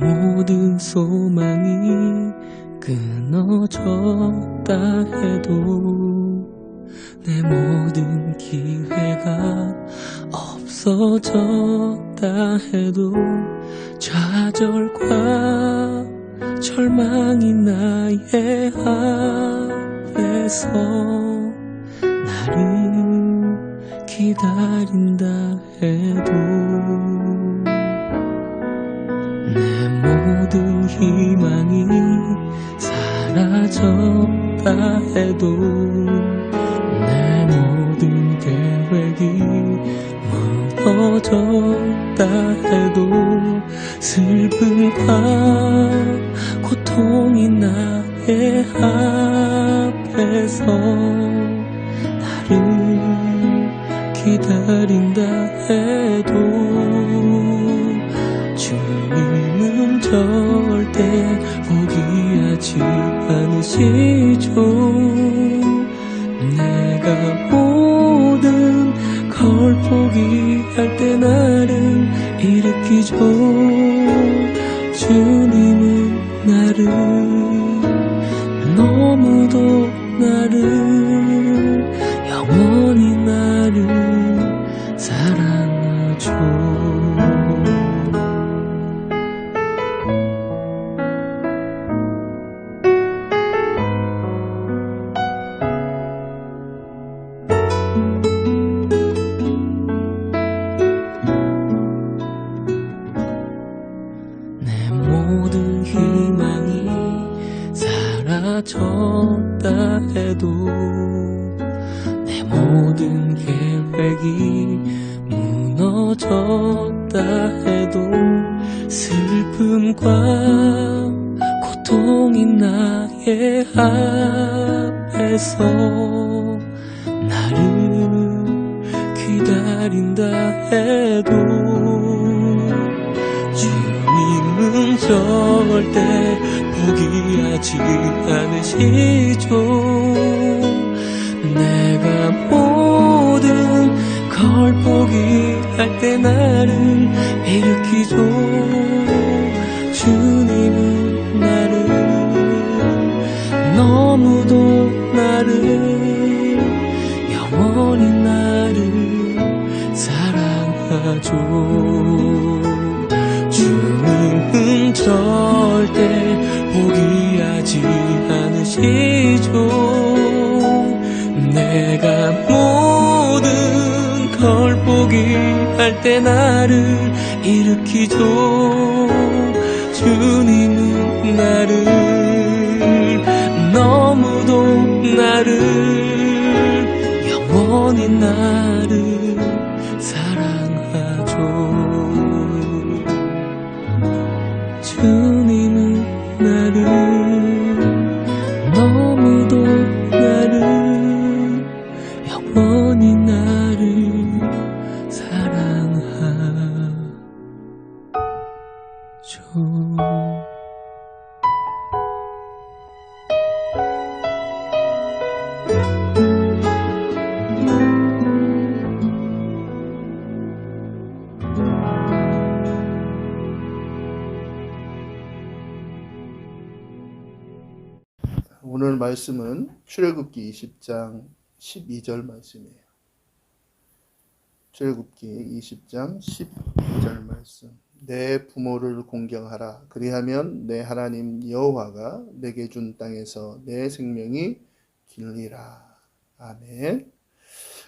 모든 소망이 끊어졌다 해도 내 모든 기회가 없어졌다 해도 좌절과 절망이 나의 앞에서 나를 기다린다 해도 내 모든 희망이 사라졌다 해도 내 모든 계획이 무너졌다 해도 슬픔과 고통이 나의 앞에서 나를 기다린다 해도 주님은 절대 포기하지 않으시죠. 내가 모든 걸 포기할 때 나를 일으키죠. 주님은 나를 너무도 나를 영원히 나를 사랑하죠. 내 모든 희망이 사라졌다 해도 내 모든 계획이 무너졌다 해도 슬픔과 고통이 나의 앞에서 나를 기다린다 해도 주님은 절대 포기하지 않으시죠. 내가 모든 걸 포기할 때 나를 일으키죠. 주님은 나를 너무도 나를 영원히 나를 사랑하죠. 주님은 절대 포기하지 않으시죠. 내가 모든 걸 포기할 때 나를 일으키죠. 주님은 나를 너무도 나를 영원히 나를 사랑하죠. 주님은 나를 너무도 나를 영원히 나를 사랑하죠. 오늘 말씀은 출애굽기 20장 12절 말씀이에요. 출애굽기 20장 12절 말씀. 내 부모를 공경하라. 그리하면 내 하나님 여호와가 내게 준 땅에서 내 생명이 길리라. 아멘.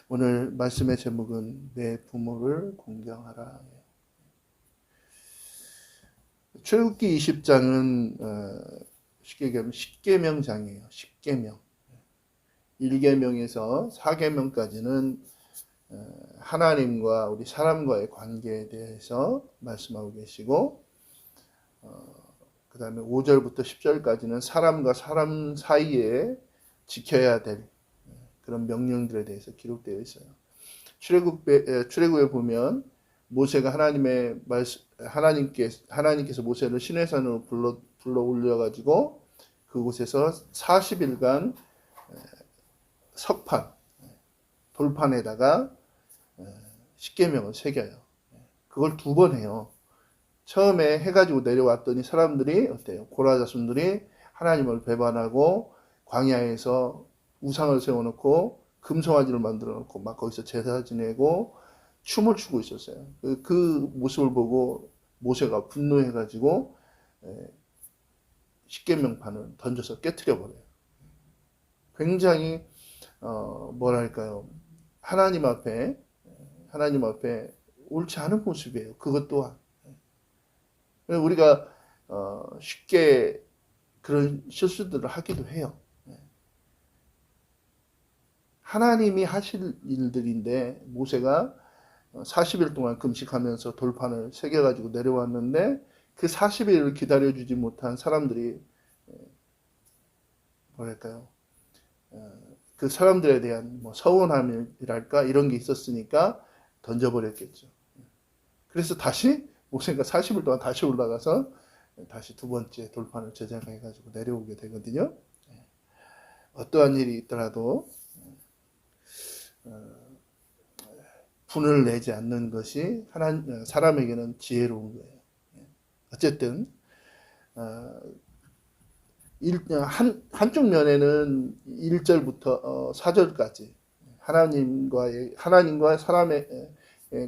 오늘 말씀의 제목은 내 부모를 공경하라. 출애굽기 20장은 쉽게 얘기하면 10계명장이에요. 10계명. 1계명에서 4계명까지는 하나님과 우리 사람과의 관계에 대해서 말씀하고 계시고, 그 다음에 5절부터 10절까지는 사람과 사람 사이에 지켜야 될 그런 명령들에 대해서 기록되어 있어요. 출애굽에 보면 모세가 하나님께서 모세를 시내산으로 불러 올려가지고 그곳에서 40일간 석판, 돌판에다가 십계명을 새겨요. 그걸 2번 해요. 처음에 해가지고 내려왔더니 사람들이 어때요? 고라 자손들이 하나님을 배반하고 광야에서 우상을 세워놓고 금송아지를 만들어 놓고 막 거기서 제사 지내고 춤을 추고 있었어요. 그 모습을 보고 모세가 분노해가지고 십계명판을 던져서 깨트려 버려요. 굉장히 뭐랄까요? 하나님 앞에 옳지 않은 모습이에요. 그것 또한 우리가 쉽게 그런 실수들을 하기도 해요. 하나님이 하실 일들인데 모세가 40일 동안 금식하면서 돌판을 새겨가지고 내려왔는데 그 40일을 기다려주지 못한 사람들이 뭐랄까요? 그 사람들에 대한 뭐 서운함이랄까 이런 게 있었으니까 던져버렸겠죠. 그래서 다시 모세가 40일 동안 다시 올라가서 다시 두 번째 돌판을 제작해가지고 내려오게 되거든요. 어떠한 일이 있더라도 분을 내지 않는 것이 사람에게는 지혜로운 거예요. 어쨌든 한쪽 면에는 1절부터 4절까지 하나님과 사람의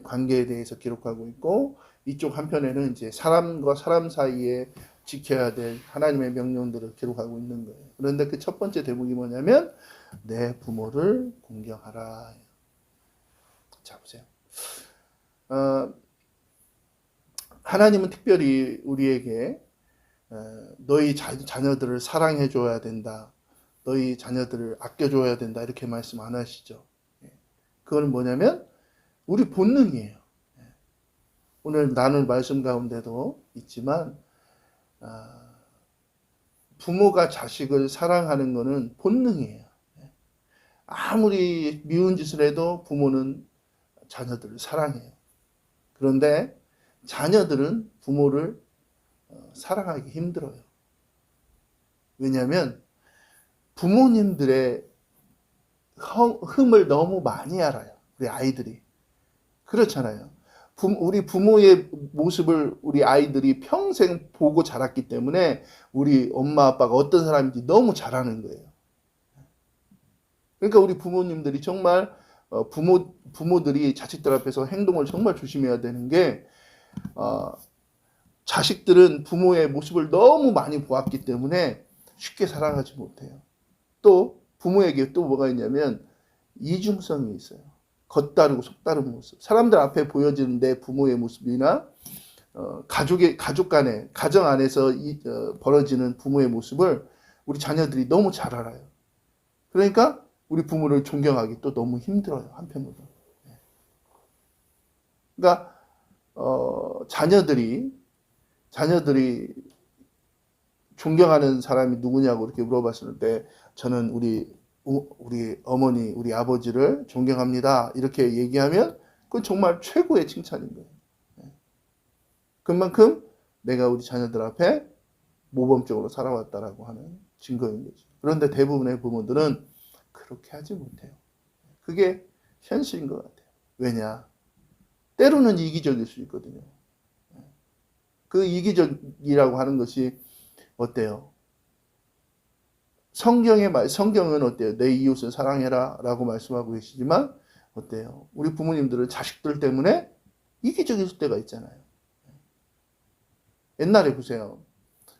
관계에 대해서 기록하고 있고, 이쪽 한편에는 이제 사람과 사람 사이에 지켜야 될 하나님의 명령들을 기록하고 있는 거예요. 그런데 그 첫 번째 대목이 뭐냐면 내 부모를 공경하라. 자, 보세요. 하나님은 특별히 우리에게 너희 자녀들을 사랑해 줘야 된다, 너희 자녀들을 아껴 줘야 된다, 이렇게 말씀 안 하시죠. 그건 뭐냐면 우리 본능이에요. 오늘 나눌 말씀 가운데도 있지만 부모가 자식을 사랑하는 것은 본능이에요. 아무리 미운 짓을 해도 부모는 자녀들을 사랑해요. 그런데 자녀들은 부모를 사랑하기 힘들어요. 왜냐하면 부모님들의 흠을 너무 많이 알아요. 우리 아이들이. 그렇잖아요. 우리 부모의 모습을 우리 아이들이 평생 보고 자랐기 때문에 우리 엄마 아빠가 어떤 사람인지 너무 잘 아는 거예요. 그러니까 우리 부모님들이 정말 부모들이 자식들 앞에서 행동을 정말 조심해야 되는 게 자식들은 부모의 모습을 너무 많이 보았기 때문에 쉽게 사랑하지 못해요. 또 부모에게 또 뭐가 있냐면 이중성이 있어요. 겉다르고 속다른 모습. 사람들 앞에 보여지는 내 부모의 모습이나 가족 간에, 가정 안에서 벌어지는 부모의 모습을 우리 자녀들이 너무 잘 알아요. 그러니까 우리 부모를 존경하기 또 너무 힘들어요, 한편으로. 그러니까 자녀들이 존경하는 사람이 누구냐고 이렇게 물어봤을 때 저는 우리 어머니, 우리 아버지를 존경합니다, 이렇게 얘기하면 그건 정말 최고의 칭찬인 거예요. 그만큼 내가 우리 자녀들 앞에 모범적으로 살아왔다라고 하는 증거인 거죠. 그런데 대부분의 부모들은 그렇게 하지 못해요. 그게 현실인 것 같아요. 왜냐? 때로는 이기적일 수 있거든요. 그 이기적이라고 하는 것이 어때요? 성경은 어때요? 내 이웃을 사랑해라 라고 말씀하고 계시지만 어때요? 우리 부모님들은 자식들 때문에 이기적일 때가 있잖아요. 옛날에 보세요.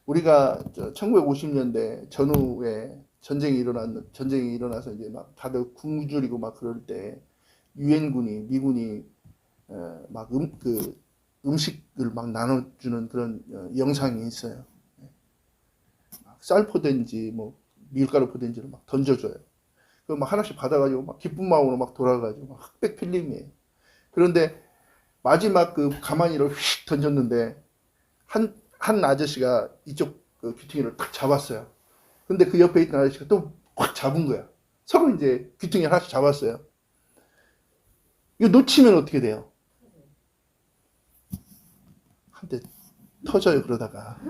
우리가 1950년대 전후에 전쟁이 일어나서 이제 막 다들 굶주리고 막 그럴 때 미군이 막 음식을 막 나눠주는 그런 영상이 있어요. 쌀 포대인지 뭐 밀가루 포대인지를 막 던져줘요. 그럼 막 하나씩 받아가지고 막 기쁜 마음으로 막 돌아가지고 막 흑백 필름이에요. 그런데 마지막 그 가마니를 휙 던졌는데 한 아저씨가 이쪽 그 귀퉁이를 탁 잡았어요. 근데 그 옆에 있던 아저씨가 또 확 잡은 거야. 서로 이제 귀퉁이 하나씩 잡았어요. 이거 놓치면 어떻게 돼요? 한대 터져요, 그러다가.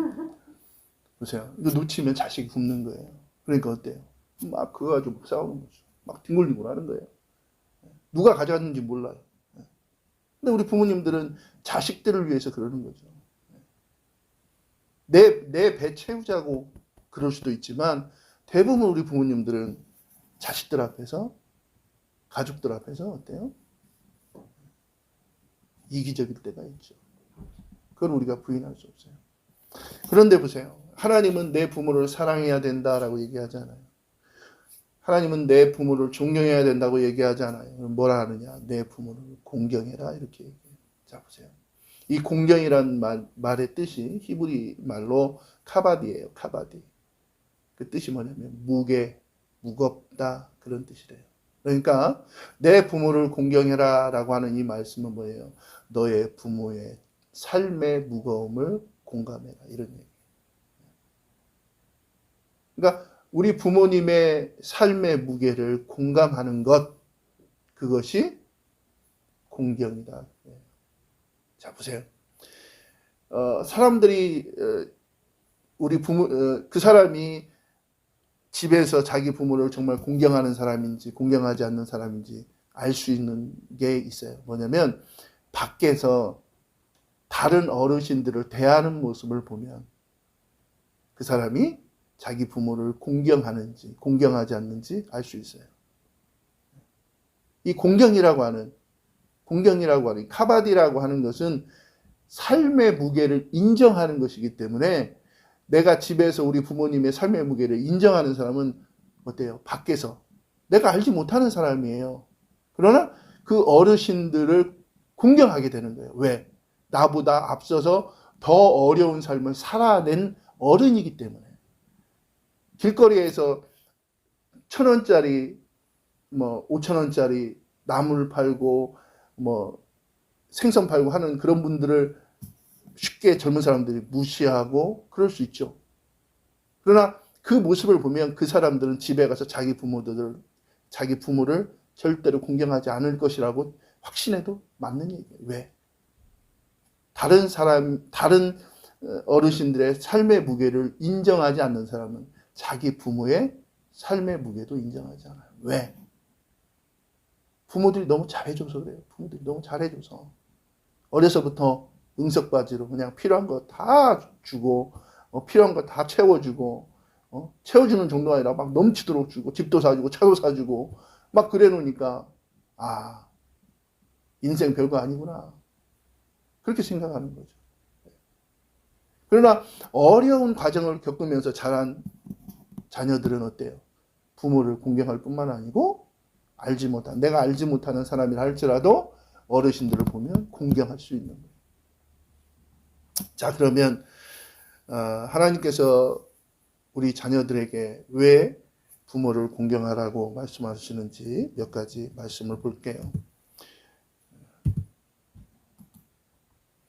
보세요. 이거 놓치면 자식이 굶는 거예요. 그러니까 어때요? 막 그거 가지고 싸우는 거죠. 막 뒹굴뒹굴 하는 거예요. 누가 가져갔는지 몰라요. 근데 우리 부모님들은 자식들을 위해서 그러는 거죠. 내 배 채우자고 그럴 수도 있지만 대부분 우리 부모님들은 자식들 앞에서, 가족들 앞에서 어때요? 이기적일 때가 있죠. 그걸 우리가 부인할 수 없어요. 그런데 보세요. 하나님은 내 부모를 사랑해야 된다라고 얘기하잖아요. 하나님은 내 부모를 존경해야 된다고 얘기하잖아요. 뭐라 하느냐? 내 부모를 공경해라 이렇게 얘기해요. 자 보세요. 이 공경이란 말의 뜻이 히브리 말로 카바디예요. 카바디. 그 뜻이 뭐냐면 무게, 무겁다 그런 뜻이래요. 그러니까 내 부모를 공경해라 라고 하는 이 말씀은 뭐예요? 너의 부모의 삶의 무거움을 공감해라 이런 얘기예요. 그러니까 우리 부모님의 삶의 무게를 공감하는 것, 그것이 공경이다. 자 보세요. 사람들이 우리 부모, 그 사람이 집에서 자기 부모를 정말 공경하는 사람인지 공경하지 않는 사람인지 알 수 있는 게 있어요. 뭐냐면 밖에서 다른 어르신들을 대하는 모습을 보면 그 사람이 자기 부모를 공경하는지 공경하지 않는지 알 수 있어요. 이 공경이라고 하는 카바디라고 하는 것은 삶의 무게를 인정하는 것이기 때문에 내가 집에서 우리 부모님의 삶의 무게를 인정하는 사람은 어때요? 밖에서 내가 알지 못하는 사람이에요. 그러나 그 어르신들을 공경하게 되는 거예요. 왜? 나보다 앞서서 더 어려운 삶을 살아낸 어른이기 때문에. 길거리에서 1,000원짜리, 5,000원짜리 나물 팔고, 생선 팔고 하는 그런 분들을 쉽게 젊은 사람들이 무시하고 그럴 수 있죠. 그러나 그 모습을 보면 그 사람들은 집에 가서 자기 부모를 절대로 공경하지 않을 것이라고 확신해도 맞는 얘기예요. 왜? 다른 어르신들의 삶의 무게를 인정하지 않는 사람은 자기 부모의 삶의 무게도 인정하지 않아요. 왜? 부모들이 너무 잘해줘서 그래요. 부모들이 너무 잘해줘서. 어려서부터 응석바지로 그냥 필요한 거 다 주고, 필요한 거 다 채워주고, 채워주는 정도가 아니라 막 넘치도록 주고, 집도 사주고, 차도 사주고, 막 그래 놓으니까, 아, 인생 별거 아니구나. 그렇게 생각하는 거죠. 그러나 어려운 과정을 겪으면서 자란 자녀들은 어때요? 부모를 공경할 뿐만 아니고, 내가 알지 못하는 사람이라 할지라도 어르신들을 보면 공경할 수 있는 거예요. 자, 그러면 하나님께서 우리 자녀들에게 왜 부모를 공경하라고 말씀하시는지 몇 가지 말씀을 볼게요.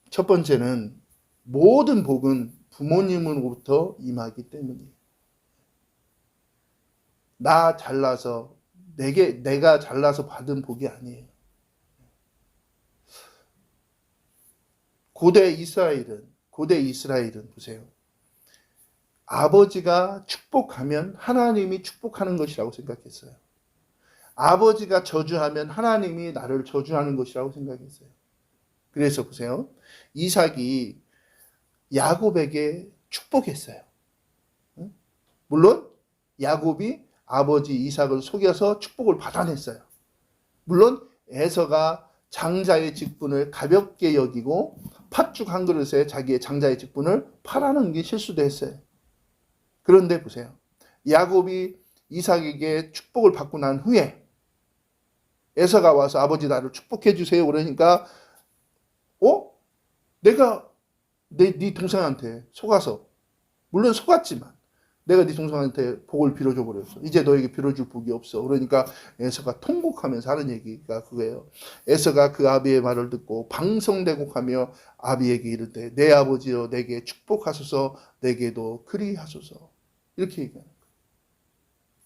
첫 번째는 모든 복은 부모님으로부터 임하기 때문이에요. 내가 잘나서 받은 복이 아니에요. 고대 이스라엘은 보세요. 아버지가 축복하면 하나님이 축복하는 것이라고 생각했어요. 아버지가 저주하면 하나님이 나를 저주하는 것이라고 생각했어요. 그래서 보세요. 이삭이 야곱에게 축복했어요. 물론 야곱이 아버지 이삭을 속여서 축복을 받아냈어요. 물론 에서가 장자의 직분을 가볍게 여기고 팥죽 한 그릇에 자기의 장자의 직분을 팔아는 게 실수도 했어요. 그런데 보세요. 야곱이 이삭에게 축복을 받고 난 후에 에서가 와서 아버지 나를 축복해 주세요. 그러니까 내가 네 동생한테 속아서, 물론 속았지만 내가 네 동생한테 복을 빌어줘 버렸어. 이제 너에게 빌어줄 복이 없어. 그러니까 에서가 통곡하면서 하는 얘기가 그거예요. 에서가 그 아비의 말을 듣고 방성대곡하며 아비에게 이르되 내 아버지여 내게 축복하소서 내게도 그리하소서. 이렇게 얘기하는 거예요.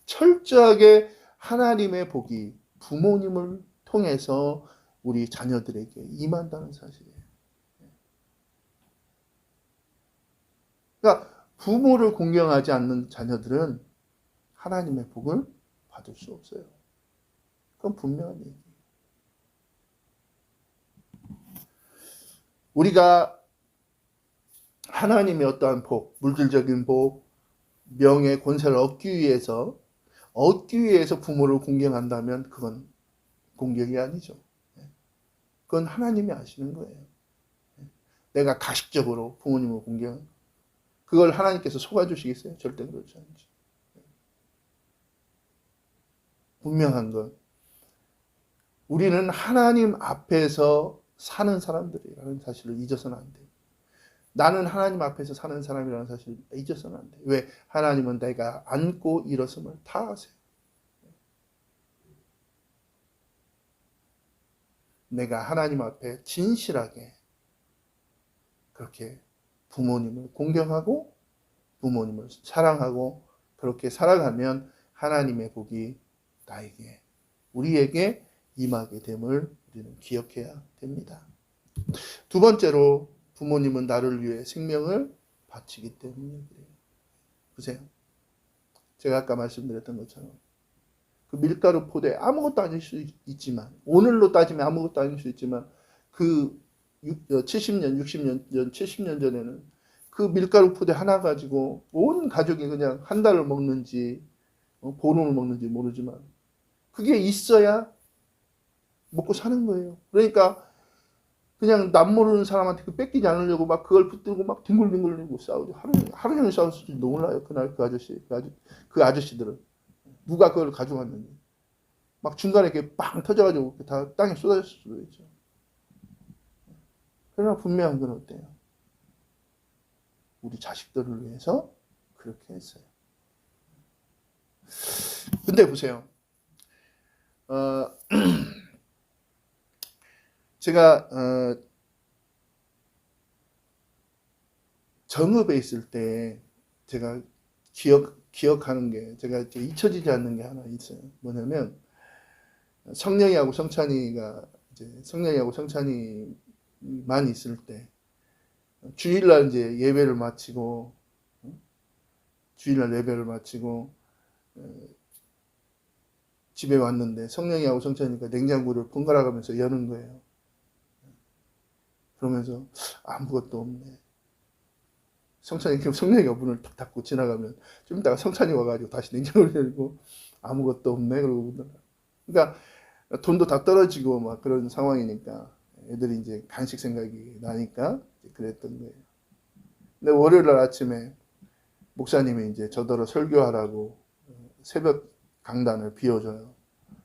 철저하게 하나님의 복이 부모님을 통해서 우리 자녀들에게 임한다는 사실이에요. 그러니까 부모를 공경하지 않는 자녀들은 하나님의 복을 받을 수 없어요. 그건 분명한 얘기예요. 우리가 하나님의 어떠한 복, 물질적인 복, 명예, 권세를 얻기 위해서 부모를 공경한다면 그건 공경이 아니죠. 그건 하나님이 아시는 거예요. 내가 가식적으로 부모님을 공경, 그걸 하나님께서 속아주시겠어요? 절대 그렇지 않죠. 분명한 건 우리는 하나님 앞에서 사는 사람들이라는 사실을 잊어서는 안 돼요. 나는 하나님 앞에서 사는 사람이라는 사실을 잊어서는 안 돼요. 왜? 하나님은 내가 안고 일어섬을 다 아세요. 내가 하나님 앞에 진실하게 그렇게 부모님을 공경하고 부모님을 사랑하고 그렇게 살아가면 하나님의 복이 나에게, 우리에게 임하게 됨을 우리는 기억해야 됩니다. 두 번째로 부모님은 나를 위해 생명을 바치기 때문에 그래요. 보세요. 제가 아까 말씀드렸던 것처럼 그 밀가루 포대 아무것도 아닐 수 있지만, 오늘로 따지면 아무것도 아닐 수 있지만 그 70년, 60년, 70년 전에는 그 밀가루 포대 하나 가지고 온 가족이 그냥 한 달을 먹는지 보름을 먹는지 모르지만 그게 있어야 먹고 사는 거예요. 그러니까 그냥 남 모르는 사람한테 그 뺏기지 않으려고 막 그걸 붙들고 막 뒹굴뒹굴 싸우죠. 하루 종일 싸웠을지 몰라요. 그날 그 아저씨들은 누가 그걸 가져갔는지. 막 중간에 이렇게 빵 터져가지고 다 땅에 쏟아졌을 수도 있죠. 그러나 분명한 건 어때요? 우리 자식들을 위해서 그렇게 했어요. 근데 보세요. 제가 정읍에 있을 때 제가 기억하는 게, 제가 잊혀지지 않는 게 하나 있어요. 뭐냐면 성령이하고 성찬이만 있을 때 주일날 이제 예배를 마치고 집에 왔는데 성령이하고 성찬이가 냉장고를 번갈아 가면서 여는 거예요. 그러면서 아무것도 없네. 성령이가 문을 탁 닫고 지나가면 좀 이따가 성찬이 와가지고 다시 냉장고를 열고 아무것도 없네. 그러니까 돈도 다 떨어지고 막 그런 상황이니까 애들이 이제 간식 생각이 나니까 그랬던 거예요. 근데 월요일 날 아침에 목사님이 이제 저더러 설교하라고 새벽 강단을 비워줘요.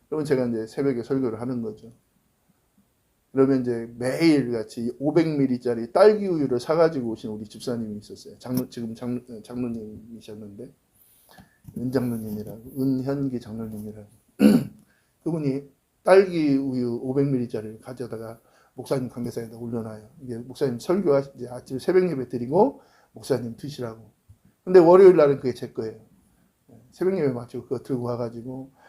그러면 제가 이제 새벽에 설교를 하는 거죠. 그러면 이제 매일 같이 500ml짜리 딸기 우유를 사가지고 오신 우리 집사님이 있었어요. 지금 장로님이셨는데, 은현기 장로님이라고. 그분이 딸기 우유 500ml짜리를 가져다가 목사님 관계사에다 올려놔요. 이게 목사님 이제 아침 새벽 예배 드리고 목사님 드시라고. 근데 월요일 날은 그게 제 거예요. 새벽 예배 마치고 그거 들고 와가지고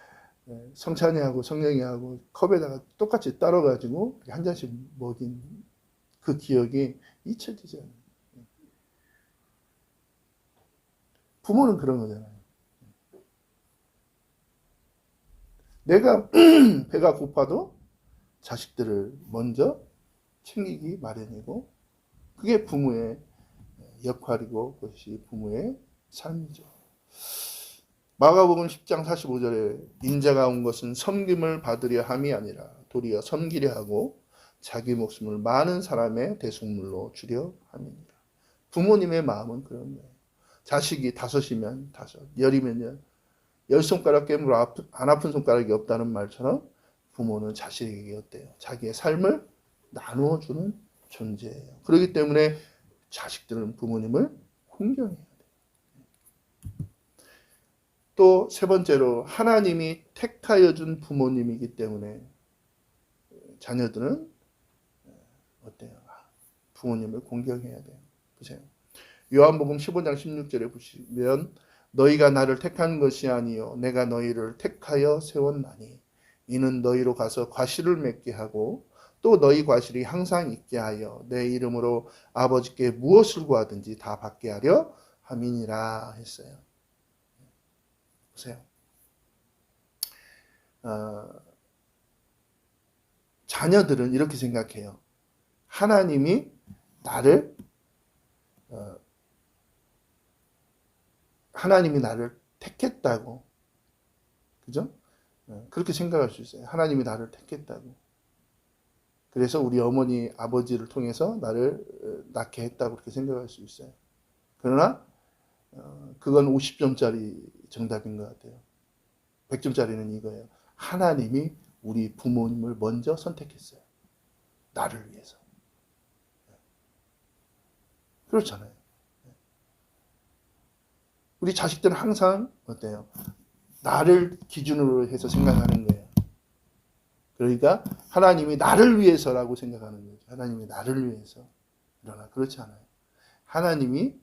성찬이하고 성령이하고 컵에다가 똑같이 따라가지고 한 잔씩 먹인 그 기억이 잊혀지지 않아요. 부모는 그런 거잖아요. 내가 배가 고파도 자식들을 먼저 챙기기 마련이고, 그게 부모의 역할이고 그것이 부모의 삶이죠. 마가복음 10장 45절에 인자가 온 것은 섬김을 받으려 함이 아니라 도리어 섬기려 하고 자기 목숨을 많은 사람의 대속물로 주려 함이니라. 부모님의 마음은 그런 거예요. 자식이 5이면 5, 10이면 10손가락 깨물어 안 아픈 손가락이 없다는 말처럼 부모는 자식에게 어때요? 자기의 삶을 나누어 주는 존재예요. 그렇기 때문에 자식들은 부모님을 공경해요. 또 세 번째로 하나님이 택하여 준 부모님이기 때문에 자녀들은 어때요? 부모님을 공경해야 돼요. 보세요. 요한복음 15장 16절에 보시면 너희가 나를 택한 것이 아니요 내가 너희를 택하여 세웠나니 이는 너희로 가서 과실을 맺게 하고 또 너희 과실이 항상 있게 하여 내 이름으로 아버지께 무엇을 구하든지 다 받게 하려 함이니라 했어요. 보세요. 자녀들은 이렇게 생각해요. 하나님이 나를 하나님이 나를 택했다고. 그죠? 그렇게 생각할 수 있어요. 하나님이 나를 택했다고. 그래서 우리 어머니, 아버지를 통해서 나를 낳게 했다고 그렇게 생각할 수 있어요. 그러나 그건 50점짜리 정답인 것 같아요. 100점짜리는 이거예요. 하나님이 우리 부모님을 먼저 선택했어요. 나를 위해서. 그렇잖아요. 우리 자식들은 항상 어때요? 나를 기준으로 해서 생각하는 거예요. 그러니까 하나님이 나를 위해서라고 생각하는 거죠. 하나님이 나를 위해서. 그러나 그렇지 않아요. 하나님이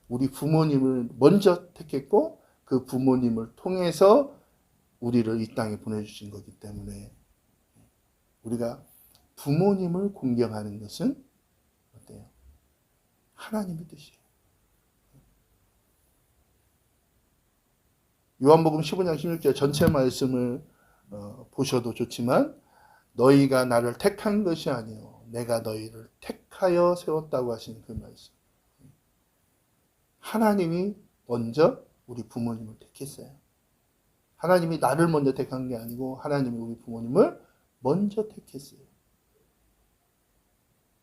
우리 부모님을 먼저 택했고 그 부모님을 통해서 우리를 이 땅에 보내주신 거기 때문에 우리가 부모님을 공경하는 것은 어때요? 하나님의 뜻이에요. 요한복음 15장 16절 전체 말씀을 보셔도 좋지만 너희가 나를 택한 것이 아니요 내가 너희를 택하여 세웠다고 하신 그 말씀. 하나님이 먼저 우리 부모님을 택했어요. 하나님이 나를 먼저 택한 게 아니고 하나님이 우리 부모님을 먼저 택했어요.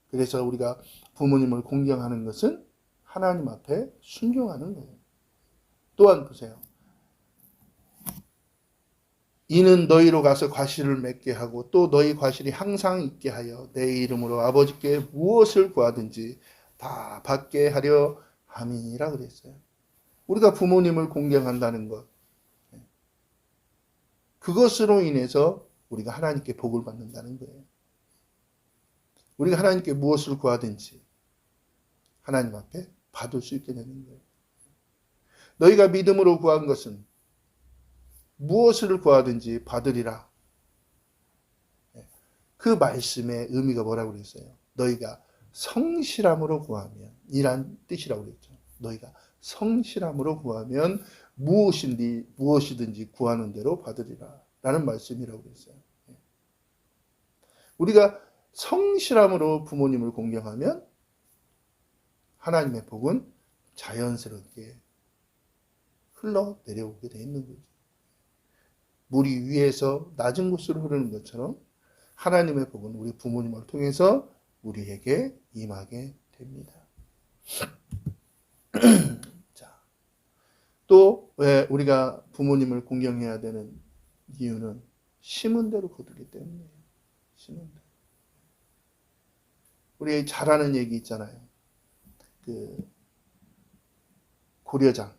그래서 우리가 부모님을 공경하는 것은 하나님 앞에 순종하는 거예요. 또한 보세요. 이는 너희로 가서 과실을 맺게 하고 또 너희 과실이 항상 있게 하여 내 이름으로 아버지께 무엇을 구하든지 다 받게 하려 함이니라 그랬어요. 우리가 부모님을 공경한다는 것, 그것으로 인해서 우리가 하나님께 복을 받는다는 거예요. 우리가 하나님께 무엇을 구하든지 하나님 앞에 받을 수 있게 되는 거예요. 너희가 믿음으로 구한 것은 무엇을 구하든지 받으리라. 그 말씀의 의미가 뭐라고 그랬어요? 너희가 성실함으로 구하면, 이란 뜻이라고 그랬죠. 너희가 성실함으로 구하면 무엇이든지 구하는 대로 받으리라. 라는 말씀이라고 그랬어요. 우리가 성실함으로 부모님을 공경하면 하나님의 복은 자연스럽게 흘러 내려오게 돼 있는 거죠. 물이 위에서 낮은 곳으로 흐르는 것처럼 하나님의 복은 우리 부모님을 통해서 우리에게 임하게 됩니다. 자, 또 왜 우리가 부모님을 공경해야 되는 이유는 심은 대로 거두기 때문이에요. 심은 대로. 우리 잘 아는 얘기 있잖아요. 그 고려장.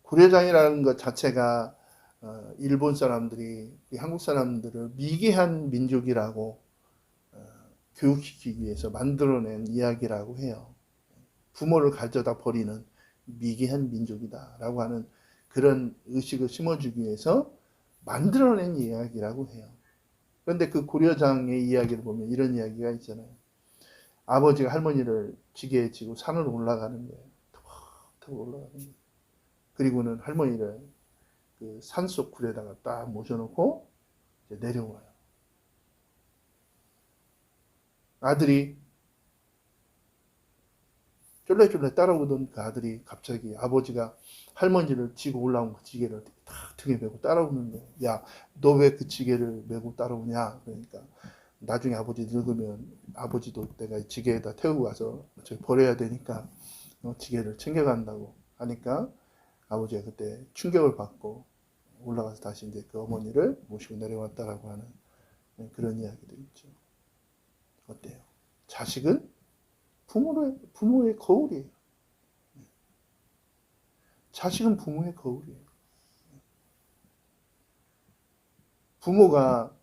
고려장이라는 것 자체가 일본 사람들이 한국 사람들을 미개한 민족이라고 교육시키기 위해서 만들어낸 이야기라고 해요. 부모를 가져다 버리는 미개한 민족이다라고 하는 그런 의식을 심어주기 위해서 만들어낸 이야기라고 해요. 그런데 그 고려장의 이야기를 보면 이런 이야기가 있잖아요. 아버지가 할머니를 지게에 지고 산을 올라가는 거예요. 턱 올라가는 거예요. 그리고는 할머니를 그 산속 굴에다가 딱 모셔놓고 이제 내려와요. 아들이 쫄래쫄래 따라오던 그 아들이 갑자기 아버지가 할머니를 지고 올라온 그 지게를 탁 등에 메고 따라오는 거예요. 야, 너 왜 그 지게를 메고 따라오냐? 그러니까 나중에 아버지 늙으면 아버지도 내가 지게에다 태우고 가서 버려야 되니까 지게를 챙겨간다고 하니까 아버지가 그때 충격을 받고 올라가서 다시 이제 그 어머니를 모시고 내려왔다라고 하는 그런 이야기도 있죠. 어때요? 자식은 부모의 거울이에요. 자식은 부모의 거울이에요. 부모가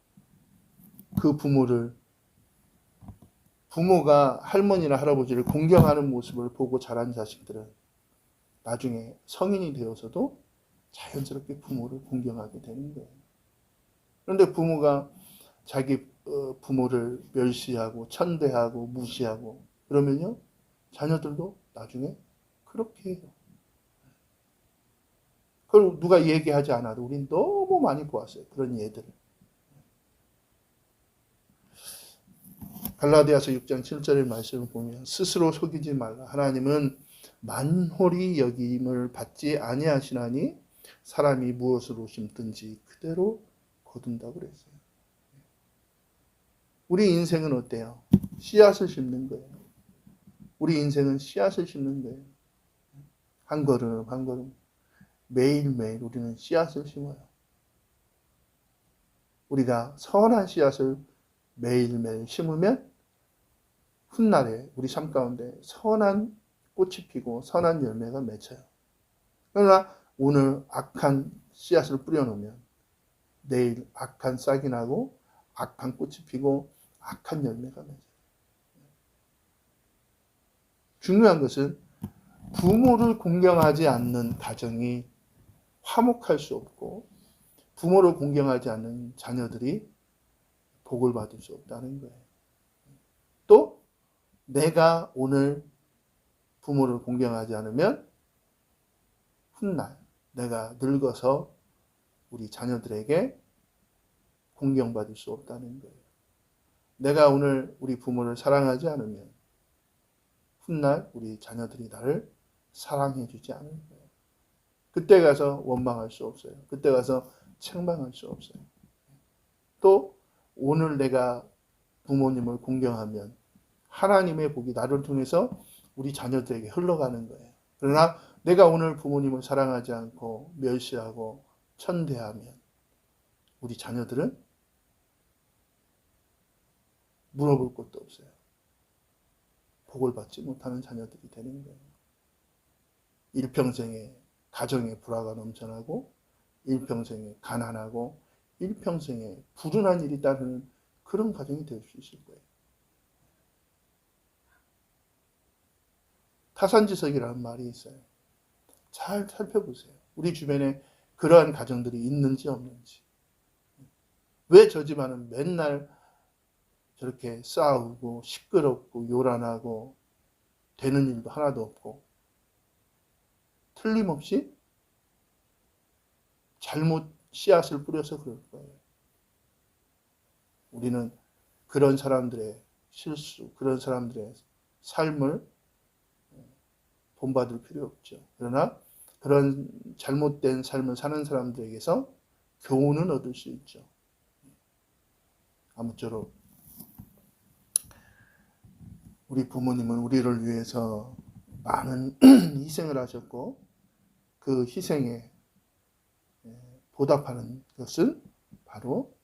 할머니나 할아버지를 공경하는 모습을 보고 자란 자식들은 나중에 성인이 되어서도 자연스럽게 부모를 공경하게 되는 거예요. 그런데 부모가 자기 부모를 멸시하고 천대하고 무시하고 그러면요 자녀들도 나중에 그렇게 해요. 그걸 누가 얘기하지 않아도 우린 너무 많이 보았어요. 그런 예들을. 갈라디아서 6장 7절의 말씀을 보면 스스로 속이지 말라. 하나님은 만홀히 여김을 받지 아니하시나니 사람이 무엇으로 심든지 그대로 거둔다고 그랬어요. 우리 인생은 어때요? 씨앗을 심는 거예요. 우리 인생은 씨앗을 심는 거예요. 한 걸음 한 걸음 매일매일 우리는 씨앗을 심어요. 우리가 선한 씨앗을 매일매일 심으면 훗날에 우리 삶 가운데 선한 꽃이 피고 선한 열매가 맺혀요. 그러나 오늘 악한 씨앗을 뿌려놓으면 내일 악한 싹이 나고 악한 꽃이 피고 악한 열매가 맺어요. 중요한 것은 부모를 공경하지 않는 가정이 화목할 수 없고 부모를 공경하지 않는 자녀들이 복을 받을 수 없다는 거예요. 또 내가 오늘 부모를 공경하지 않으면 훗날 내가 늙어서 우리 자녀들에게 공경받을 수 없다는 거예요. 내가 오늘 우리 부모를 사랑하지 않으면 훗날 우리 자녀들이 나를 사랑해 주지 않을 거예요. 그때 가서 원망할 수 없어요. 그때 가서 책망할 수 없어요. 또 오늘 내가 부모님을 공경하면 하나님의 복이 나를 통해서 우리 자녀들에게 흘러가는 거예요. 그러나 내가 오늘 부모님을 사랑하지 않고 멸시하고 천대하면 우리 자녀들은 물어볼 것도 없어요. 복을 받지 못하는 자녀들이 되는 거예요. 일평생에 가정의 불화가 넘쳐나고 일평생에 가난하고 일평생에 불운한 일이 따르는 그런 가정이 될 수 있을 거예요. 타산지석이라는 말이 있어요. 잘 살펴보세요. 우리 주변에 그러한 가정들이 있는지 없는지. 왜 저 집안은 맨날 저렇게 싸우고 시끄럽고 요란하고 되는 일도 하나도 없고 틀림없이 잘못 씨앗을 뿌려서 그럴 거예요. 우리는 그런 사람들의 실수, 그런 사람들의 삶을 본받을 필요 없죠. 그러나 그런 잘못된 삶을 사는 사람들에게서 교훈은 얻을 수 있죠. 아무쪼록 우리 부모님은 우리를 위해서 많은 희생을 하셨고 그 희생에 보답하는 것은 바로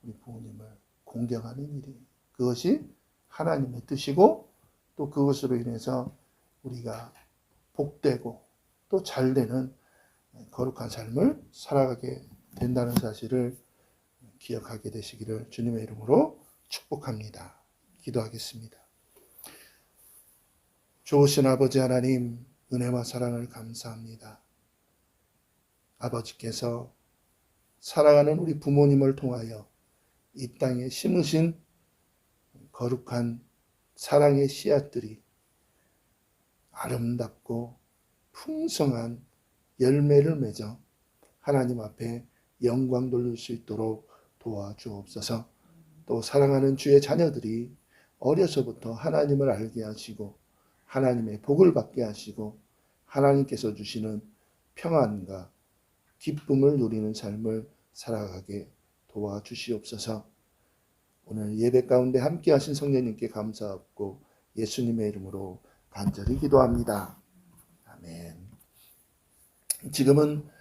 우리 부모님을 공경하는 일이에요. 그것이 하나님의 뜻이고 또 그것으로 인해서 우리가 복되고 또 잘되는 거룩한 삶을 살아가게 된다는 사실을 기억하게 되시기를 주님의 이름으로 축복합니다. 기도하겠습니다. 좋으신 아버지 하나님, 은혜와 사랑을 감사합니다. 아버지께서 사랑하는 우리 부모님을 통하여 이 땅에 심으신 거룩한 사랑의 씨앗들이 아름답고 풍성한 열매를 맺어 하나님 앞에 영광 돌릴 수 있도록 도와주옵소서. 또 사랑하는 주의 자녀들이 어려서부터 하나님을 알게 하시고 하나님의 복을 받게 하시고 하나님께서 주시는 평안과 기쁨을 누리는 삶을 살아가게 도와주시옵소서. 오늘 예배 가운데 함께 하신 성령님께 감사하고 예수님의 이름으로 간절히 기도합니다. 아멘. 지금은